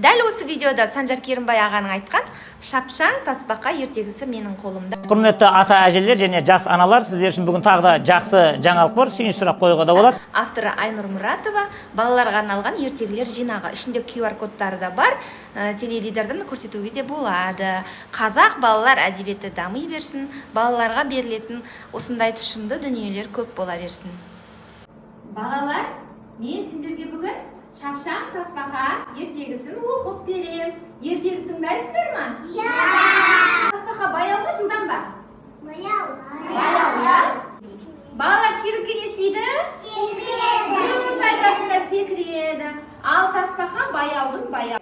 Дәл осы видеода Санжар Керімбай ағаның айтқан шапшаң тасбақа ертегісі менің қолымда. Құрметті ата әжелер және жас аналар, сіздер үшін бүгін тағы да жақсы жаңалық бар, сүйініш сұрап қоюға да болады. Авторы Айнұр Мұратова, балаларға арналған ертегілер жинағы. Ішінде QR кодтары да бар, теледидардан көрсетуге де болады. Қазақ балалар әдебиеті дами берсін, балаларға берілетін осындай тұшымды дүниелер көп бола берсін. Балалар, мен сендерге бүгін шапшаң тасбақа ертегісін оқып берем. Ертегі тыңдайсыңдар ма? Иә! Тасбақа баяу ма, жылдам ба? Баяу. Баяу, иә? Балалар шегіртке не істейді? Секіреді. Дұрыс айтасыңдар, секіреді. Ал тасбақа баяудың баяу.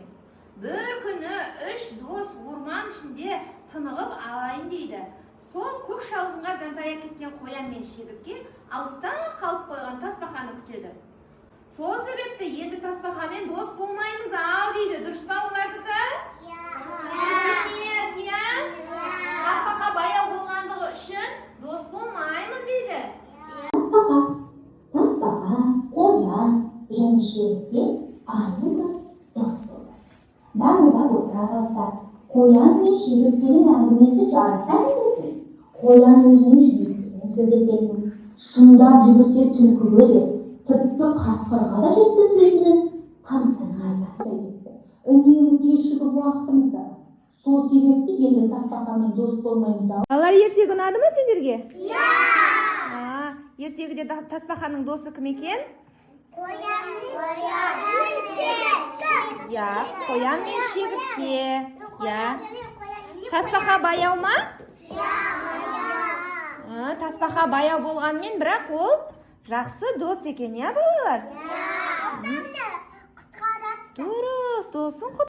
Бір күні үш дос орман ішінде тынығып алайын дейді. Сол көк шалғынға жантая кеткен қоян мен шегіртке алыста қалып қойған тасбақаны күтеді. Сол себепті енді тасбақамен дос болмаймыз ау дейді. Дұрыс па олардікі? Емес, иә? Тасбақа баяу болғандығы үшін дос болмаймын дейді. Тасбақа, қоян және шегіртке айнымас дос болды. Дамылдап отыра қалса, қоян мен шегірткенің әңгімесі жарыса береді. Қоян өзінің жиектігін сөз ететін, шындап жүгірсе түлкіге де, тіпті қасқырға да жеткізбейтінін тамсана айтады. Үнемі кешігіп уақытымызда. Сол себепті енді тасбақамен дос болмаймыз ау. Балалар, ертегі ұнады ма сендерге? Иә! Ертегіде тасбақаның досы кім екен? Қоян мен шегіртке. Я, қоян мен шегіртке. Я. Тасбақа баяу ма? Тасбақа баяу болғанмен, бірақ ол жақсы дос екен, я балалар? Құтқарады. Дұрыс, досын